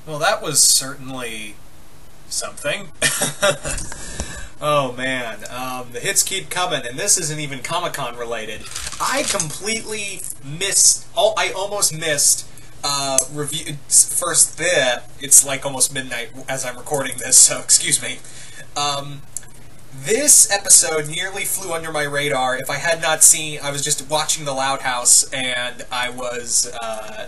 Well, that was certainly something. Oh man, the hits keep coming, and this isn't even Comic-Con related. I completely missed. Oh, I almost missed review. First, there. It's like almost midnight as I'm recording this, so excuse me. This episode nearly flew under my radar. If I had not seen, I was just watching The Loud House, and I was.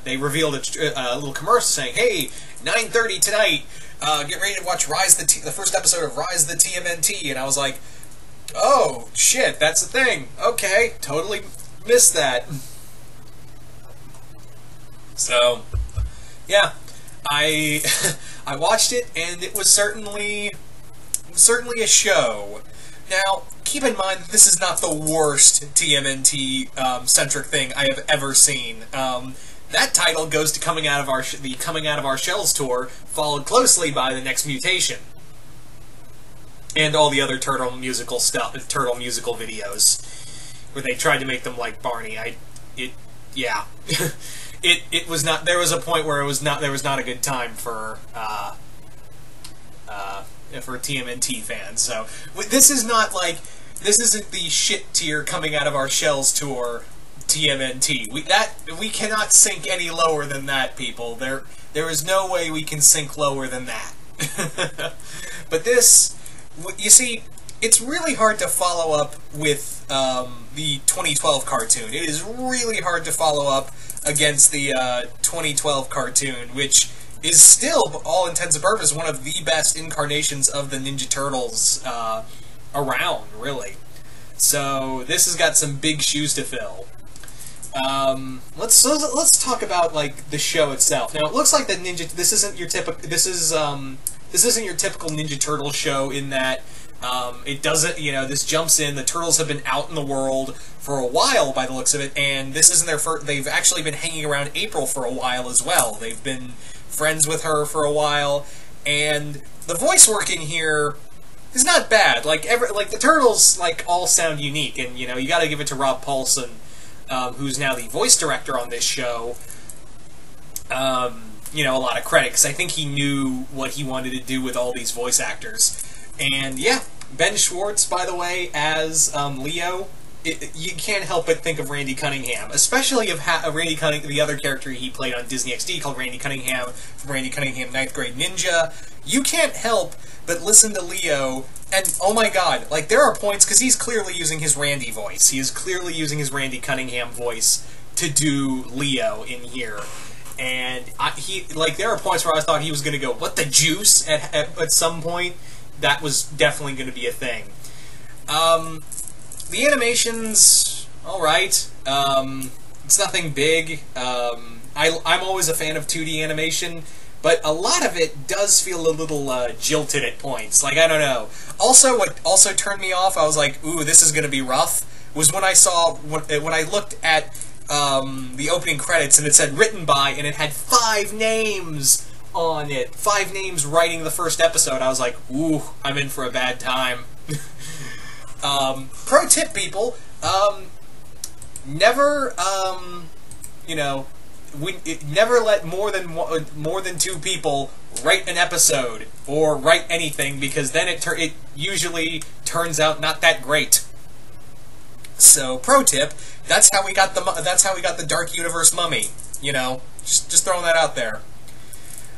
They revealed a little commercial saying, "Hey, 9:30 tonight. Get ready to watch the first episode of Rise the TMNT," and I was like, "Oh shit, that's the thing. Okay, totally missed that." So, yeah, I I watched it, and it was certainly a show. Now, keep in mind that this is not the worst TMNT centric thing I have ever seen. That title goes to Coming Out of Our Shells tour, followed closely by The Next Mutation, and all the other Turtle musical videos, where they tried to make them like Barney. Yeah, it was not. There was a point where there was not a good time for TMNT fans. So this isn't the shit tier Coming Out of Our Shells tour. TMNT. We cannot sink any lower than that, people. There is no way we can sink lower than that. But this, you see, it's really hard to follow up with the 2012 cartoon. It is really hard to follow up against the 2012 cartoon, which is still, for all intents and purposes, one of the best incarnations of the Ninja Turtles around, really. So this has got some big shoes to fill. Let's talk about like the show itself. Now it looks like this isn't your typical Ninja Turtle show in that it doesn't, this jumps in. The Turtles have been out in the world for a while by the looks of it, and this isn't their first. They've actually been hanging around April for a while as well. They've been friends with her for a while, and the voice working here is not bad. Like the Turtles all sound unique, and you got to give it to Rob Paulson, who's now the voice director on this show, a lot of credit, because I think he knew what he wanted to do with all these voice actors. And yeah, Ben Schwartz, by the way, as Leo, you can't help but think of Randy Cunningham, especially of Randy Cunningham, the other character he played on Disney XD called Randy Cunningham, from Randy Cunningham 9th Grade Ninja. You can't help but listen to Leo, and oh my god, there are points, because he's clearly using his Randy voice. He is clearly using his Randy Cunningham voice to do Leo in here. And there are points where I thought he was going to go, "What the juice?" at some point. That was definitely going to be a thing. The animation's alright. It's nothing big. I'm always a fan of 2D animation, but a lot of it does feel a little jilted at points. I don't know. Also, what also turned me off, I was like, ooh, this is going to be rough, was when I saw, when I looked at the opening credits and it said written by, and it had 5 names on it. 5 names writing the first episode. I was like, ooh, I'm in for a bad time. Pro tip, people, never, never let more than 2 people write an episode or write anything, because then it usually turns out not that great. So, pro tip, that's how we got the Dark Universe Mummy. Just throwing that out there.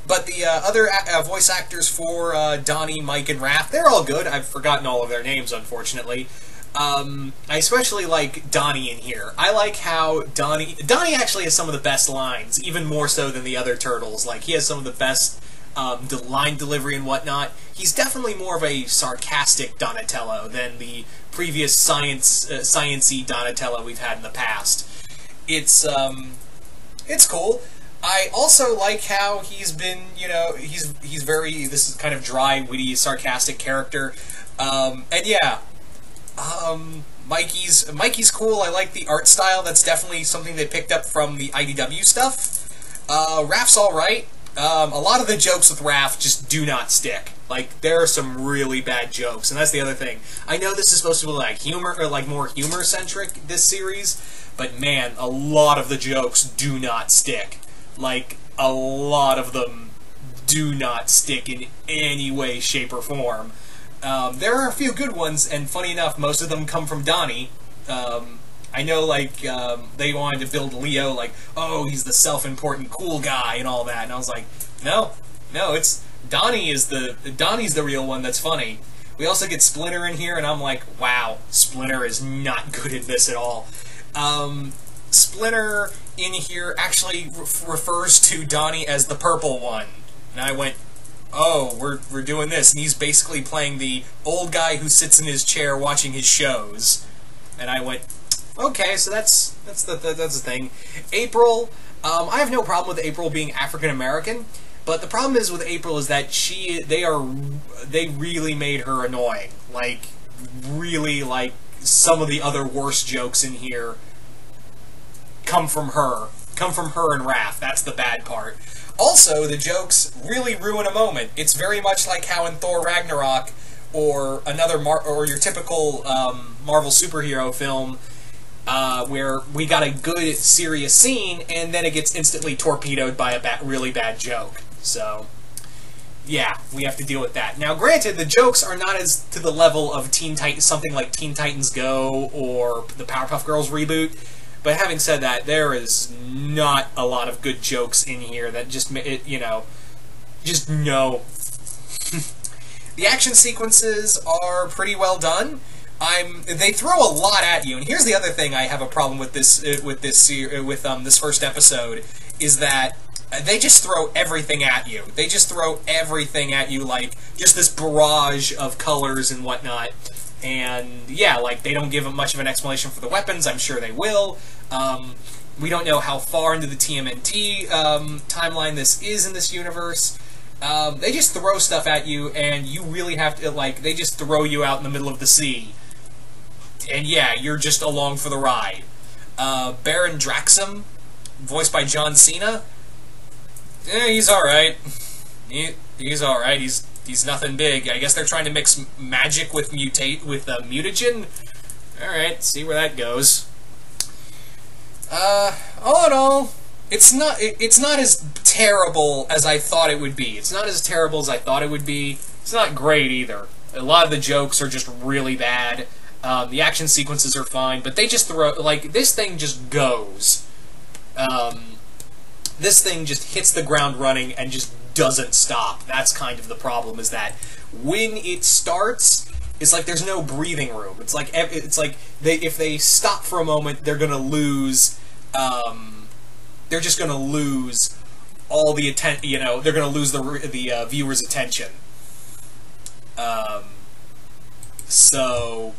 But the other voice actors for Donnie, Mike, and Raph, they're all good. I've forgotten all of their names, unfortunately. I especially like Donnie in here. I like how Donnie actually has some of the best lines, even more so than the other Turtles. He has some of the best line delivery and whatnot. He's definitely more of a sarcastic Donatello than the previous science-y Donatello we've had in the past. It's cool. I also like how he's been, he's very, this is kind of dry, witty, sarcastic character. And yeah, Mikey's cool. I like the art style. That's definitely something they picked up from the IDW stuff. Raph's alright. A lot of the jokes with Raph just do not stick. There are some really bad jokes, and that's the other thing. I know this is supposed to be humor, or more humor-centric, this series, but man, a lot of the jokes do not stick. A lot of them do not stick in any way, shape, or form. There are a few good ones, and funny enough, most of them come from Donnie. I know, like, they wanted to build Leo, like, oh, he's the self-important cool guy and all that, and I was like, no, it's Donnie's the real one that's funny. We also get Splinter in here, and I'm like, wow, Splinter is not good at this at all. Splinter in here actually refers to Donnie as the purple one, and I went, oh, we're doing this, and he's basically playing the old guy who sits in his chair watching his shows, and I went, okay, so that's the thing. April, I have no problem with April being African American, but the problem is with April is that they really made her annoying. Like, really, like, some of the other worst jokes in here come from her and Raph. That's the bad part. Also, the jokes really ruin a moment. It's very much like how in Thor Ragnarok, or or your typical Marvel superhero film, where we got a good, serious scene, and then it gets instantly torpedoed by a really bad joke. So, yeah, we have to deal with that. Now, granted, the jokes are not as to the level of something like Teen Titans Go or the Powerpuff Girls reboot. But having said that, there is not a lot of good jokes in here that just no. The action sequences are pretty well done. They throw a lot at you, and here's the other thing I have a problem with this first episode, is that they just throw everything at you. They just throw everything at you, like just this barrage of colors and whatnot. And yeah, like, they don't give them much of an explanation for the weapons. I'm sure they will. We don't know how far into the TMNT timeline this is in this universe. They just throw stuff at you, and you really have to, like, they just throw you out in the middle of the sea. And yeah, you're just along for the ride. Baron Draxum, voiced by John Cena. Yeah, he's alright. He's alright. He's nothing big. I guess they're trying to mix magic with mutagen. Alright, see where that goes. All in all, it's not as terrible as I thought it would be. It's not as terrible as I thought it would be. It's not great either. A lot of the jokes are just really bad. The action sequences are fine, but they just throw, like, this thing just goes. This thing just hits the ground running and just doesn't stop. That's kind of the problem, is that when it starts, it's like there's no breathing room. It's like if they stop for a moment, they're gonna lose. They're just gonna lose all the attention. You know, they're gonna lose the viewer's attention. So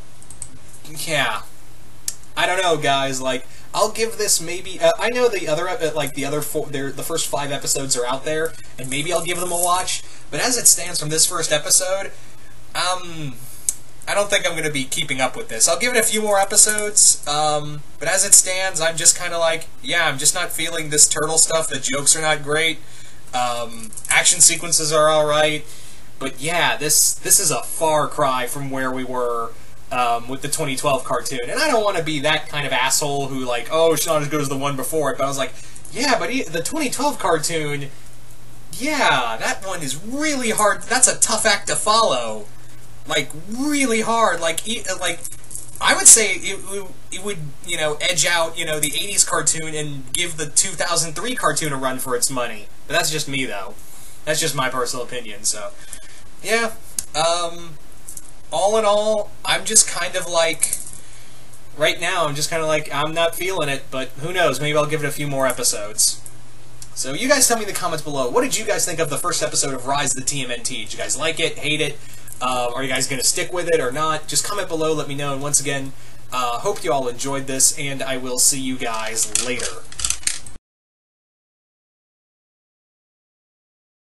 yeah, I don't know, guys. Like, I'll give this maybe. I know the first 5 episodes are out there, and maybe I'll give them a watch. But as it stands from this first episode, I don't think I'm going to be keeping up with this. I'll give it a few more episodes, but as it stands, I'm just kind of like, yeah, I'm just not feeling this turtle stuff. The jokes are not great. Action sequences are alright. But yeah, this is a far cry from where we were with the 2012 cartoon. And I don't want to be that kind of asshole who, like, oh, it's not as good as the one before it. But I was like, yeah, but the 2012 cartoon, yeah, that one is really hard. That's a tough act to follow. Like, really hard. Like I would say it would, you know, edge out, you know, the 80s cartoon and give the 2003 cartoon a run for its money. But that's just me, though. That's just my personal opinion, so. Yeah, all in all, I'm just kind of like, right now, I'm just kind of like, I'm not feeling it, but who knows, maybe I'll give it a few more episodes. So you guys tell me in the comments below, what did you guys think of the first episode of Rise of the TMNT? Did you guys like it, hate it? Are you guys going to stick with it or not? Just comment below, let me know, and once again, hope you all enjoyed this, and I will see you guys later.